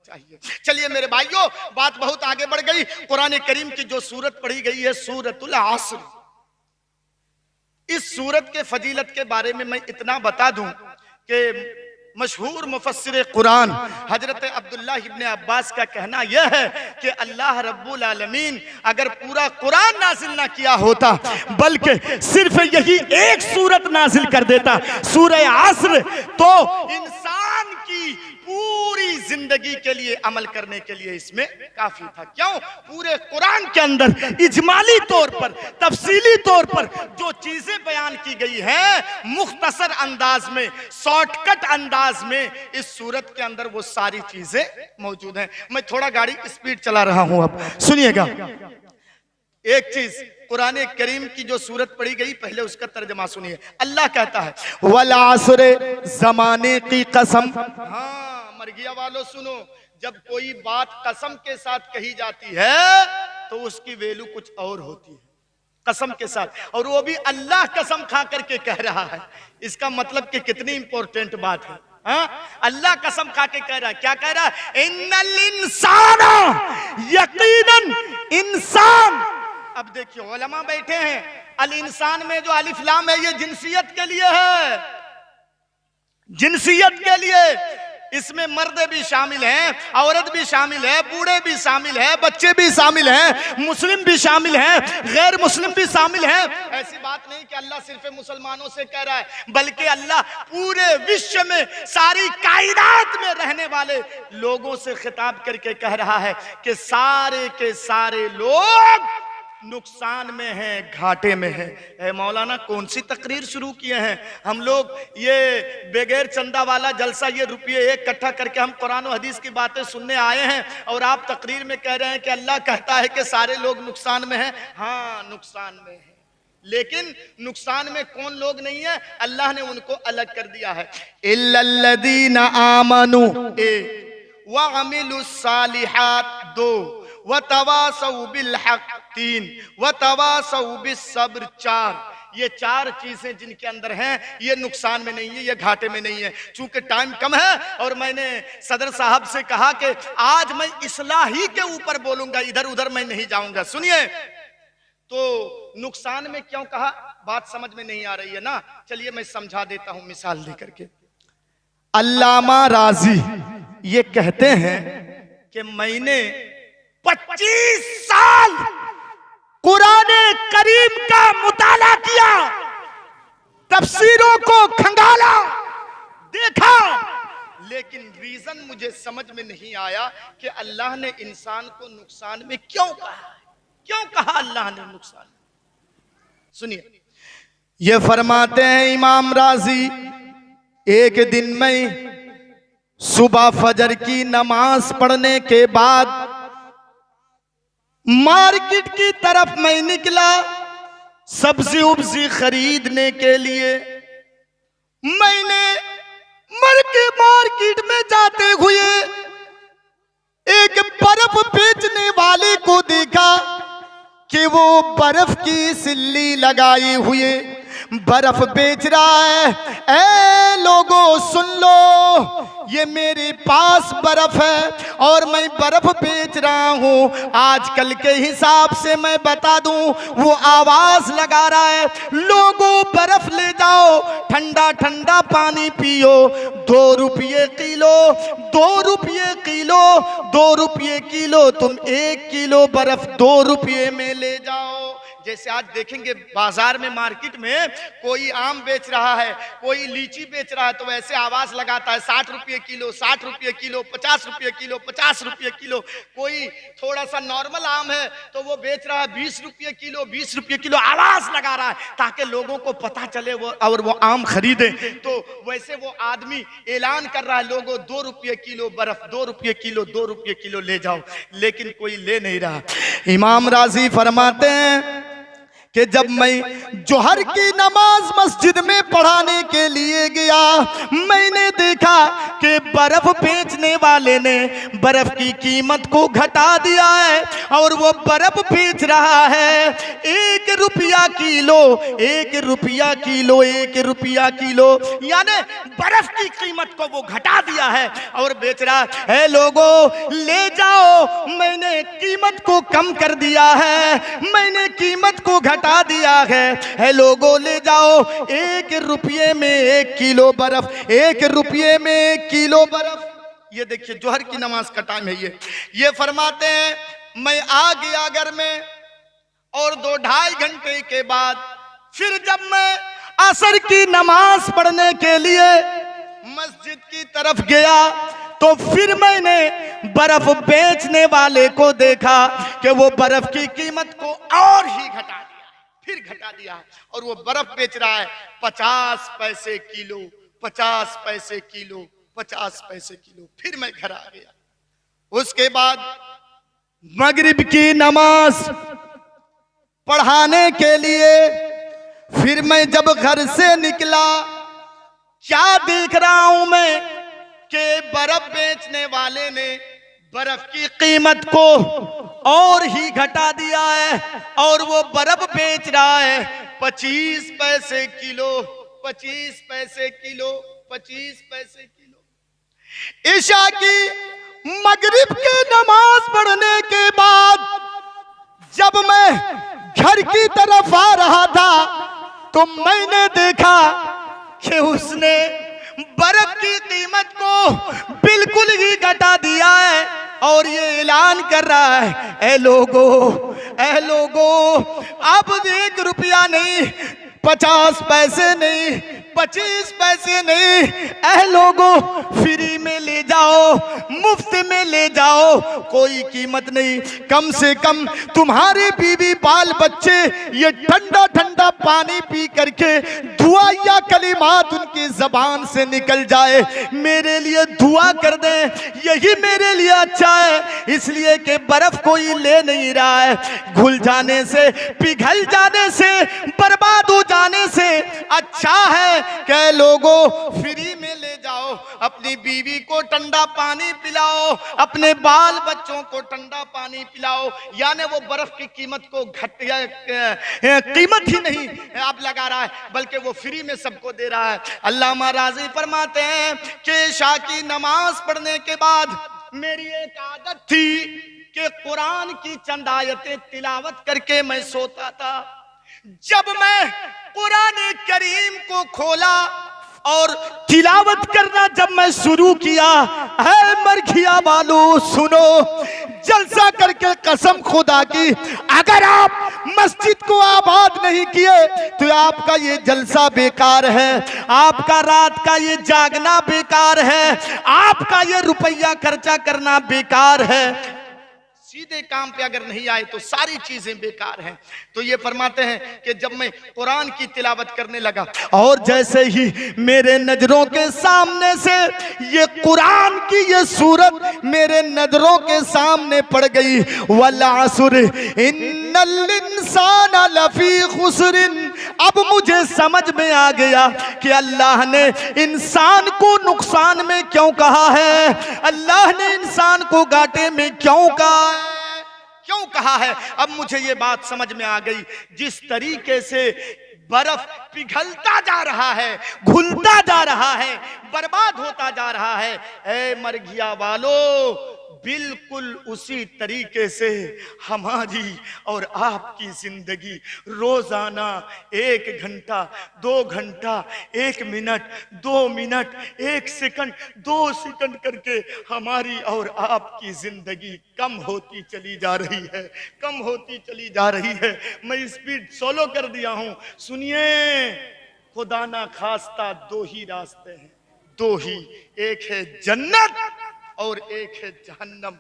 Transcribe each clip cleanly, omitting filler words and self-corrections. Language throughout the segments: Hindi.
चाहिए। चलिए मेरे भाइयों, बात बहुत आगे बढ़ गई। कुरान करीम की जो सूरत पढ़ी गई है सूरतुल असर, इस सूरत के फजीलत के बारे में मैं इतना बता दूं कि मशहूर मुफस्सिर कुरान हजरत अब्दुल्लाह इब्ने अब्बास का कहना यह है कि अल्लाह रब्बुल आलमीन अगर पूरा कुरान नाजिल ना किया होता बल्कि सिर्फ यही एक सूरत नाजिल कर देता सूरह असर, तो इंसान की पूरी जिंदगी के लिए अमल करने के लिए इसमें काफी था। क्यों? पूरे कुरान के अंदर इजमाली तौर पर, तफसीली तौर पर जो चीजें बयान की गई हैं मुख्तसर अंदाज में, शॉर्टकट अंदाज में, इस सूरत के अंदर वो सारी चीजें मौजूद हैं। मैं थोड़ा गाड़ी स्पीड चला रहा हूं, अब सुनिएगा। एक चीज कुरान करीम की जो सूरत पढ़ी गई, पहले उसका तर्जमा सुनिए। अल्लाह कहता है वल असर, जमाने की कसम। हाँ मरगिया वालों सुनो, जब कोई बात कसम के साथ कही जाती है तो उसकी वैल्यू कुछ और होती है, कसम के साथ, और वो भी अल्लाह कसम खा करके कह रहा है। इसका मतलब कि कितनी इंपॉर्टेंट बात है। हाँ? अल्लाह कसम खा के कह रहा है, क्या कह रहा है? इन्नल इंसाना, यकीनन इंसान। अब देखिए उलमा बैठे हैं, अल इंसान में जो अलिफ लाम है ये जिनसियत के लिए है, जिनसियत के लिए। इसमें मर्द भी शामिल हैं, औरत भी शामिल है, बूढ़े भी शामिल है, बच्चे भी शामिल हैं, मुस्लिम भी शामिल हैं, गैर मुस्लिम भी शामिल हैं। ऐसी बात नहीं कि अल्लाह सिर्फ मुसलमानों से कह रहा है, बल्कि अल्लाह पूरे विश्व में सारी कायनात में रहने वाले लोगों से खिताब करके कह रहा है कि सारे के सारे लोग नुकसान में हैं, घाटे में हैं। मौलाना कौन सी तकरीर शुरू किए हैं हम लोग? ये बगैर चंदा वाला जलसा, ये रुपये एक इकट्ठा करके हम कुरान और हदीस की बातें सुनने आए हैं, और आप तकरीर में कह रहे हैं कि अल्लाह कहता है कि सारे लोग नुकसान में हैं। हाँ नुकसान में हैं, लेकिन नुकसान में कौन लोग नहीं है? अल्लाह ने उनको अलग कर दिया है। इल्लल्लज़ीना आमनू व अमिलुस सालिहात 2 व तवासौ बिल हक 3 व तवासौ बिस सब्र 4। ये 4 चीजें जिनके अंदर हैं ये नुकसान में नहीं है, ये घाटे में नहीं है। चूंकि टाइम कम है और मैंने सदर साहब से कहा कि आज मैं इस्लाही के ऊपर बोलूंगा, इधर उधर मैं नहीं जाऊंगा। सुनिए, तो नुकसान में क्यों कहा, बात समझ में नहीं आ रही है ना? चलिए मैं समझा देता हूं मिसाल दे करके। अल्लामा राजी ये कहते हैं कि मैंने 25 साल कुरान करीम का मुताला किया, तफसीरों को खंगाला, देखा, लेकिन रीजन मुझे समझ में नहीं आया कि अल्लाह ने इंसान को नुकसान में क्यों कहा, क्यों कहा अल्लाह ने नुकसान। सुनिए, ये फरमाते हैं इमाम राजी, एक दिन में सुबह फजर की नमाज पढ़ने के बाद मार्केट की तरफ मैं निकला सब्जी उब्जी खरीदने के लिए। मैंने मार्केट में जाते हुए एक बर्फ बेचने वाले को देखा कि वो बर्फ की सिल्ली लगाए हुए बर्फ बेच रहा है। ऐ लोगों सुन लो, ये मेरे पास बर्फ है और मैं बर्फ बेच रहा हूँ। आजकल के हिसाब से मैं बता दूं, वो आवाज लगा रहा है, लोगों बर्फ ले जाओ, ठंडा ठंडा पानी पियो, 2 रुपये किलो, 2 रुपये किलो, 2 रुपये किलो, तुम 1 किलो बर्फ 2 रुपये में ले जाओ। जैसे आज देखेंगे बाजार में, मार्केट में कोई आम बेच रहा है, कोई लीची बेच रहा है, तो वैसे आवाज लगाता है 60 रुपये किलो, 60 रुपये किलो, 50 रुपये किलो, 50 रुपये किलो। कोई थोड़ा सा नॉर्मल आम है तो वो बेच रहा है 20 रुपये किलो, 20 रुपये किलो, आवाज लगा रहा है ताकि लोगों को पता चले वो और वो आम खरीदे। तो वैसे वो आदमी ऐलान कर रहा है, लोगों 2 रुपये किलो बर्फ, 2 रुपये किलो, 2 रुपये किलो ले जाओ, लेकिन कोई ले नहीं रहा। इमाम राजी फरमाते हैं कि जब मैं जोहर की नमाज मस्जिद में पढ़ाने के लिए गया, मैंने देखा कि बर्फ बेचने वाले ने बर्फ की कीमत को घटा दिया है और वो बर्फ बेच रहा है 1 रुपया किलो, 1 रुपया किलो, 1 रुपया किलो, यानी बर्फ की कीमत को वो घटा दिया है और बेच रहा है। लोगों ले जाओ, मैंने कीमत को कम कर दिया है, मैंने कीमत को घटा दिया है लोगों ले जाओ, 1 रुपये में 1 किलो बर्फ, 1 रुपये में 1 किलो बर्फ। ये देखिए जोहर की नमाज का टाइम है। ये फरमाते हैं मैं आ गया घर में और 2-2.5 घंटे के बाद फिर जब मैं असर की नमाज पढ़ने के लिए मस्जिद की तरफ गया तो फिर मैंने बर्फ बेचने वाले को देखा कि वो बर्फ की कीमत को और ही घटा दिया, फिर घटा दिया और वो बर्फ बेच रहा है 50 पैसे किलो, 50 पैसे किलो, 50 पैसे किलो। फिर मैं घर आ गया। उसके बाद मगरिब की नमाज पढ़ाने के लिए फिर मैं जब घर से निकला, क्या देख रहा हूं मैं कि बर्फ बेचने वाले ने बर्फ की कीमत को और ही घटा दिया है और वो बर्फ बेच रहा है 25 पैसे किलो, 25 पैसे किलो, 25 पैसे किलो। ईशा की मगरिब की नमाज पढ़ने के बाद जब मैं घर की तरफ आ रहा था तो मैंने देखा कि उसने बर्फ की कीमत को बिल्कुल ही घटा दिया है और ये ऐलान कर रहा है ए लोगों अब 1 रुपया नहीं, 50 पैसे नहीं, 25 पैसे नहीं, ऐ लोगों फ्री में ले जाओ, मुफ्त में ले जाओ, कोई कीमत नहीं। कम से कम तुम्हारे बीवी बाल बच्चे ये ठंडा ठंडा पानी पी करके दुआ या कलिमात उनकी जबान से निकल जाए, मेरे लिए दुआ कर दें, यही मेरे लिए अच्छा है। इसलिए कि बर्फ कोई ले नहीं रहा है, घुल जाने से, पिघल जाने से, बर्बाद हो जाने से अच्छा है कि लोगों फ्री में ले जाओ, अपनी बीवी को ठंडा पानी पिलाओ, अपने बाल बच्चों को ठंडा पानी पिलाओ। यानी वो बर्फ की कीमत को कीमत ही नहीं आप लगा रहा है, बल्कि वो फ्री में सबको दे रहा है। अल्लामा राज़ी फरमाते हैं कि शाह की नमाज पढ़ने के बाद मेरी एक आदत थी कि कुरान की चंद आयतें तिलावत करके मैं सोता था। जब मैं कुरान करीम को खोला और तिलावत करना जब मैं शुरू किया, है मरघिया वालों सुनो, जलसा करके कसम खुदा की, अगर आप मस्जिद को आबाद नहीं किए तो आपका ये जलसा बेकार है, आपका रात का ये जागना बेकार है, आपका ये रुपया खर्चा करना बेकार है। सीधे काम पे अगर नहीं आए तो सारी चीजें बेकार हैं। तो ये फरमाते हैं कि जब मैं कुरान की तिलावत करने लगा और जैसे ही मेरे नजरों के सामने से ये कुरान की ये सूरत मेरे नजरों के सामने पड़ गई, वल असर इन्नल इंसाना लफी खुसरिन, अब मुझे समझ में आ गया कि अल्लाह ने इंसान को नुकसान में क्यों कहा है, अल्लाह ने इंसान को घाटे में क्यों कहा है। अब मुझे ये बात समझ में आ गई, जिस तरीके से बर्फ पिघलता जा रहा है, घुलता जा रहा है, बर्बाद होता जा रहा है, ऐ मरघिया वालों बिल्कुल उसी तरीके से हमारी और आपकी जिंदगी रोजाना 1 घंटा, 2 घंटा, 1 मिनट, 2 मिनट, 1 सेकंड, 2 सेकंड करके हमारी और आपकी जिंदगी कम होती चली जा रही है, कम होती चली जा रही है। मैं स्पीड सोलो कर दिया हूं, सुनिए। खुदा ना खास्ता 2 ही रास्ते हैं, 2 ही, एक है जन्नत और एक है जहन्नम।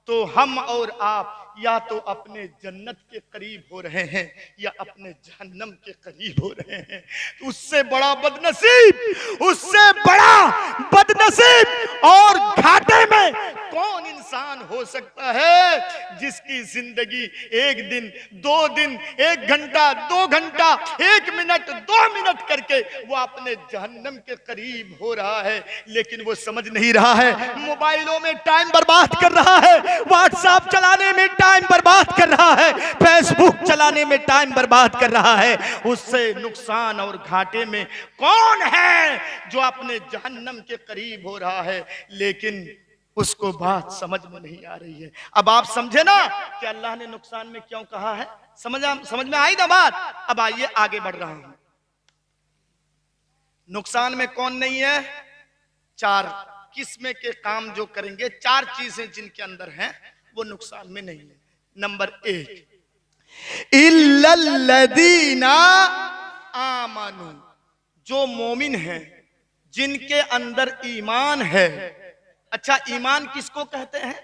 तो हम और आप या तो अपने जन्नत के करीब हो रहे हैं या अपने जहन्नम के करीब हो रहे हैं। उससे बड़ा बदनसीब और घाटे में कौन इंसान इंसान हो सकता है जिसकी जिंदगी 1 दिन, 2 दिन, 1 घंटा, 2 घंटा, 1 मिनट, 2 मिनट करके वो अपने जहन्नम के करीब हो रहा है, लेकिन वो समझ नहीं रहा है। मोबाइलों में टाइम बर्बाद कर रहा है, व्हाट्सएप चलाने में टाइम बर्बाद कर रहा है, फेसबुक चलाने में टाइम बर्बाद कर रहा है। उससे नुकसान और घाटे में कौन है जो अपने जहन्नम के करीब हो रहा है, लेकिन उसको बात समझ में नहीं आ रही है। अब आप समझे ना कि अल्लाह ने नुकसान में क्यों कहा है? समझ में आई ना बात? अब आइए आगे बढ़ रहा हूं। नुकसान में कौन नहीं है? 4 किस्म के काम जो करेंगे, 4 चीजें जिनके अंदर हैं वो नुकसान में नहीं है। नंबर 1, इल्लल्लदीना आमनू, जो मोमिन है, जिनके अंदर ईमान है। अच्छा, ईमान किसको कहते हैं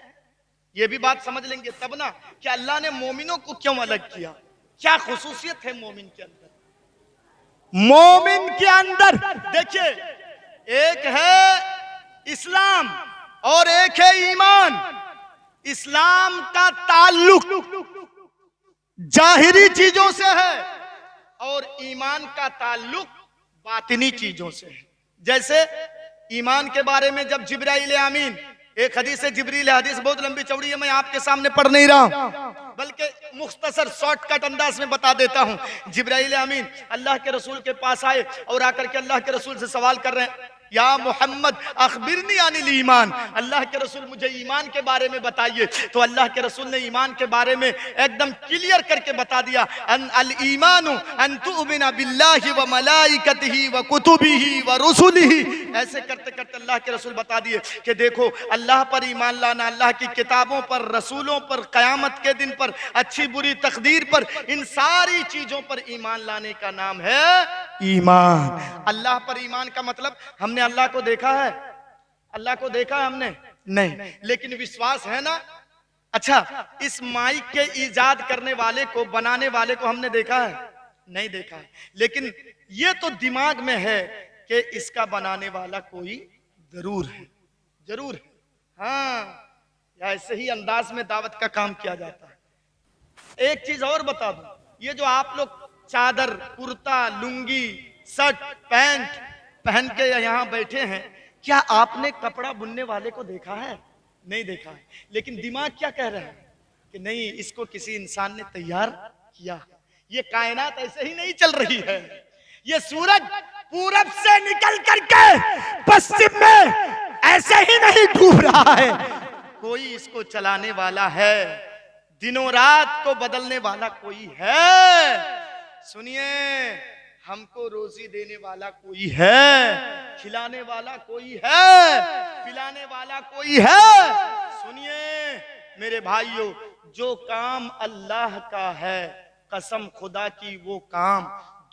ये भी बात समझ लेंगे तब ना कि अल्लाह ने मोमिनों को क्यों अलग किया, क्या खुसूसियत है मोमिन के अंदर। मोमिन के अंदर देखिए, एक है इस्लाम और एक है ईमान। इस्लाम का ताल्लुक जाहिरी चीजों से है और ईमान का ताल्लुक बातिनी चीजों से है। जैसे ईमान के बारे में जब जिब्राइल अमीन, एक हदीस है जिब्रील, हदीस बहुत लंबी चौड़ी है, मैं आपके सामने पढ़ नहीं रहा हूं, बल्कि मुख्तसर शॉर्टकट अंदाज में बता देता हूं। जिब्राइल अमीन अल्लाह के रसूल के पास आए और आकर के अल्लाह के रसूल से सवाल कर रहे हैं, या मोहम्मद अखबिरनी अनिल ईमान, अल्लाह के रसूल मुझे ईमान के बारे में बताइए। तो अल्लाह के रसूल ने ईमान के बारे में एकदम क्लियर करके बता दिया, अल ईमानु अन तुमिना बिल्लाहि व मलाइकतिही व कुतुबिही व रुसुलिही। ऐसे करते करते अल्लाह के रसूल बता दिए कि देखो, अल्लाह पर ईमान लाना, अल्लाह की किताबों पर, रसूलों पर, कयामत के दिन पर, अच्छी बुरी तकदीर पर, इन सारी चीजों पर ईमान लाने का नाम है ईमान। अल्लाह पर ईमान का मतलब, हमने अल्लाह को देखा है? अल्लाह को देखा है हमने? नहीं, लेकिन विश्वास है ना। अच्छा, इस माइक के इजाद करने वाले को, बनाने वाले को हमने देखा है? नहीं देखा है, लेकिन ये तो दिमाग में है कि इसका बनाने वाला कोई जरूर है, जरूर है। हाँ, ऐसे ही अंदाज में दावत का काम किया जाता है। एक चीज और बता दूं, ये जो आप लोग चादर, कुर्ता, लुंगी, शर्ट, पैंट पहन के यहाँ बैठे हैं, क्या आपने कपड़ा बुनने वाले को देखा है? नहीं देखा है, लेकिन दिमाग क्या कह रहा है कि नहीं, इसको किसी इंसान ने तैयार किया। ये कायनात ऐसे ही नहीं चल रही है। ये सूरज पूरब से निकल करके पश्चिम में ऐसे ही नहीं डूब रहा है, कोई इसको चलाने वाला है, दिनों रात को बदलने वाला कोई है। सुनिए, हमको रोजी देने वाला कोई है, खिलाने वाला कोई है, पिलाने वाला कोई है। सुनिए मेरे भाइयों, जो काम अल्लाह का है, कसम खुदा की, वो काम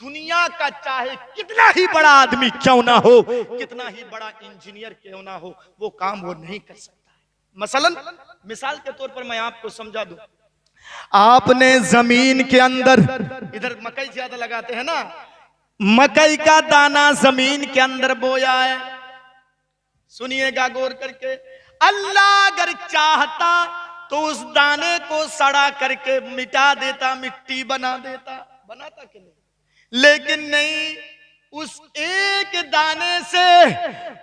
दुनिया का चाहे कितना ही बड़ा आदमी क्यों ना हो, कितना ही बड़ा इंजीनियर क्यों ना हो, वो काम वो नहीं कर सकता है। मसलन, मिसाल के तौर पर मैं आपको समझा दूं, आपने जमीन के अंदर, इधर मकई ज्यादा लगाते हैं ना, मकई का दाना जमीन के अंदर बोया है। सुनिएगा गौर करके, अल्लाह अगर चाहता तो उस दाने को सड़ा करके मिटा देता, मिट्टी बना देता, बनाता कि नहीं? लेकिन नहीं, उस एक दाने से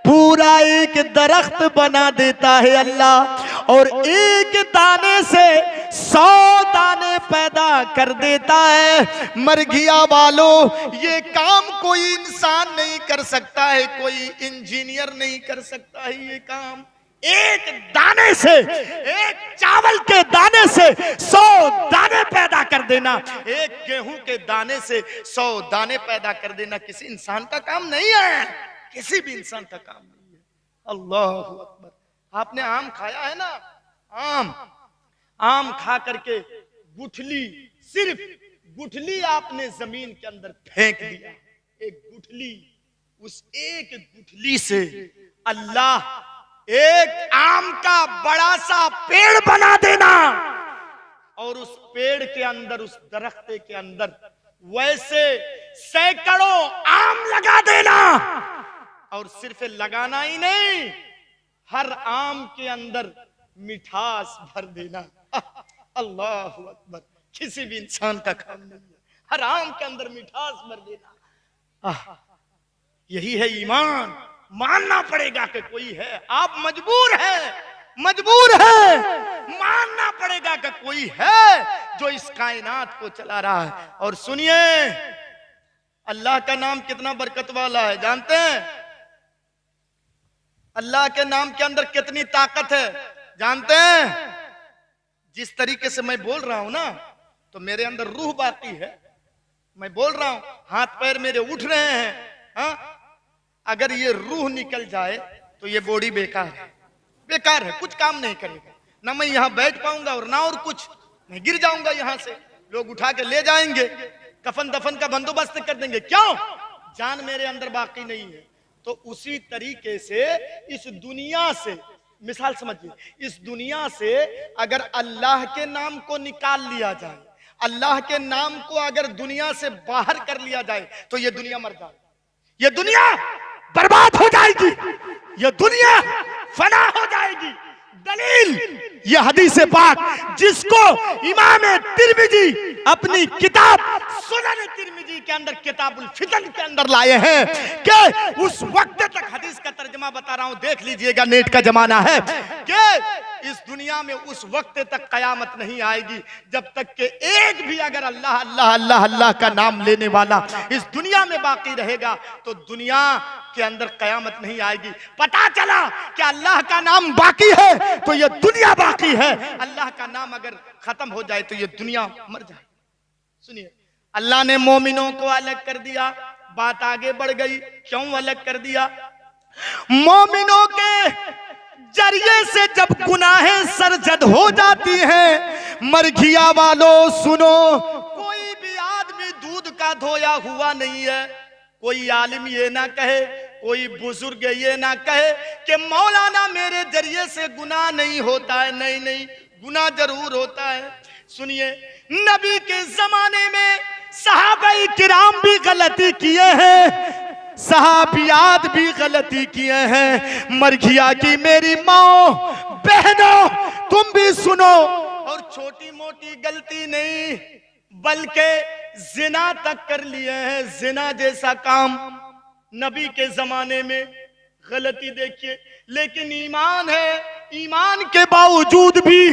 पूरा एक दरख्त बना देता है अल्लाह, और एक दाने से 100 दाने पैदा कर देता है। मरघिया वालों, ये काम कोई इंसान नहीं कर सकता है, कोई इंजीनियर नहीं कर सकता है। ये काम एक दाने से, एक चावल के दाने से 100 दाने पैदा कर देना, एक गेहूं के दाने से 100 दाने पैदा कर देना किसी इंसान का काम नहीं है, किसी भी इंसान का काम नहीं है। अल्लाह अकबर। आपने आम खाया है ना? आम खा करके गुठली, सिर्फ गुठली आपने जमीन के अंदर फेंक दिया, एक गुठली, उस एक गुठली से अल्लाह एक आम का बड़ा सा पेड़ बना देना, और उस पेड़ के अंदर, उस दरख्त के अंदर वैसे सैकड़ों आम लगा देना। और सिर्फ लगाना ही नहीं, हर आम के अंदर मिठास भर देना। अल्लाह अकबर, किसी भी इंसान का काम नहीं है हराम के अंदर मिठास भर देना। यही है ईमान। मानना पड़ेगा कि कोई है, आप मजबूर है मानना पड़ेगा कि कोई है जो इस कायनात को चला रहा है। और सुनिए, अल्लाह का नाम कितना बरकत वाला है जानते हैं? अल्लाह के नाम के अंदर कितनी ताकत है जानते हैं? जिस तरीके से मैं बोल रहा हूं ना, तो मेरे अंदर रूह बाकी है। मैं बोल रहा हूं, हाथ पैर मेरे उठ रहे हैं। हाँ, अगर ये रूह निकल जाए तो ये बॉडी बेकार है, कुछ काम नहीं करेगा। ना मैं यहां बैठ पाऊंगा और ना और कुछ, मैं गिर जाऊंगा यहां से, लोग उठा के ले जाएंगे, कफन दफन का बंदोबस्त कर देंगे। क्यों? जान मेरे अंदर बाकी नहीं है। तो उसी तरीके से इस दुनिया से, मिसाल समझिए, इस दुनिया से अगर अल्लाह के नाम को निकाल लिया जाए, अल्लाह के नाम को अगर दुनिया से बाहर कर लिया जाए, तो ये दुनिया मर जाए, ये दुनिया बर्बाद हो जाएगी, ये दुनिया फना हो जाएगी। दलील ये हदीस पाक जिसको इमाम तिर्मिजी अपनी किताब सुनन तिर्मिजी के अंदर किताबुल फितन के अंदर लाए हैं कि उस वक्त तक, हदीस का तर्जुमा बता रहा हूं, देख लीजिएगा, नेट का जमाना है, कि इस दुनिया में उस वक्त तक कयामत नहीं आएगी जब तक कि एक भी अगर अल्लाह अल्लाह अल्लाह अल्लाह का नाम लेने वाला इस दुनिया में बाकी रहेगा तो दुनिया के अंदर कयामत नहीं आएगी। पता चला कि अल्लाह का नाम बाकी है तो ये दुनिया बाकी है, अल्लाह का नाम अगर खत्म हो जाए तो ये दुनिया मर जाए। सुनिए, अल्लाह ने मोमिनों को अलग कर दिया, बात आगे बढ़ गई। क्यों अलग कर दिया? मोमिनों के जरिए से जब गुनाहें सरजद हो जाती हैं, मरघिया वालों सुनो, कोई भी आदमी दूध का धोया हुआ नहीं है। कोई आलिम ये ना कहे, कोई बुजुर्ग ये ना कहे कि मौलाना मेरे जरिए से गुनाह नहीं होता है। नहीं नहीं, गुनाह जरूर होता है। सुनिए, नबी के जमाने में सहाबाई किराम भी गलती किए हैं, सहाबियात भी गलती किए हैं। मरघिया की मेरी माओ बहनों तुम भी सुनो, और छोटी मोटी गलती नहीं बल्कि जिना तक कर लिए हैं। जिना जैसा काम नबी के जमाने में, गलती देखिए, लेकिन ईमान है, ईमान के बावजूद भी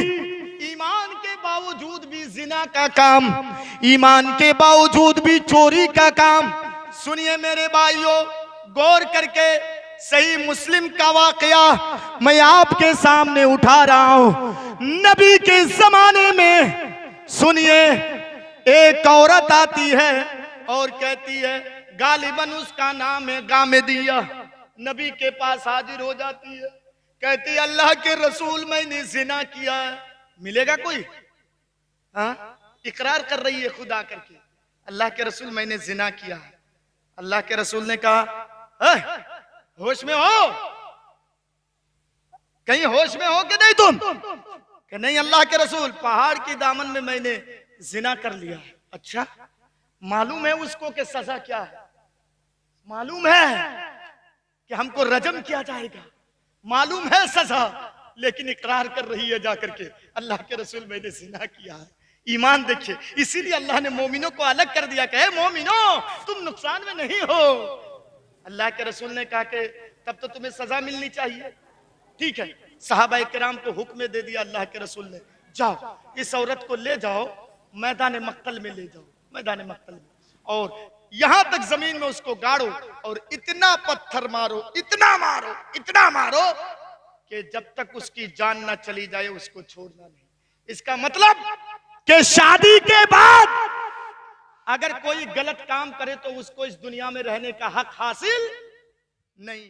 जिना का काम, ईमान के बावजूद भी चोरी का काम। सुनिए मेरे भाइयों, गौर करके, सही मुस्लिम का वाकया मैं आपके सामने उठा रहा हूं। नबी के जमाने में सुनिए, एक औरत आती है और कहती है, गालिबन उसका नाम है गामेदिया, नबी के पास हाजिर हो जाती है, कहती है, अल्लाह के रसूल मैंने जिना किया है, मिलेगा कोई? हाँ, इकरार कर रही है खुदा करके, अल्लाह के रसूल मैंने जिना किया है। अल्लाह के रसूल ने कहा, होश में हो? कहीं होश में हो कि नहीं तुम? कि नहीं अल्लाह के रसूल, पहाड़ की दामन में मैंने जिना कर लिया है। अच्छा, मालूम है उसको कि सजा क्या है? मालूम है कि हमको रजम किया जाएगा, मालूम है सजा, लेकिन इकरार कर रही है जाकर के, अल्लाह के रसूल मैंने जिना किया है। ईमान देखिए, इसीलिए अल्लाह ने मोमिनों को अलग कर दिया कि मोमिनों तुम नुकसान में नहीं हो। अल्लाह के रसूल ने कहा कि तब तो तुम्हें सजा मिलनी चाहिए। ठीक है, सहाबा किराम को हुक्म दे दिया अल्लाह के रसूल ने, जाओ इस औरत को ले जाओ मैदान मक्तल में, ले जाओ मैदान मक्तल में, और यहां तक जमीन में उसको गाड़ो और इतना पत्थर मारो, इतना मारो, इतना मारो कि जब तक उसकी जान ना चली जाए उसको छोड़ना नहीं। इसका मतलब कि शादी के बाद अगर कोई गलत काम करे तो उसको इस दुनिया में रहने का हक हासिल नहीं।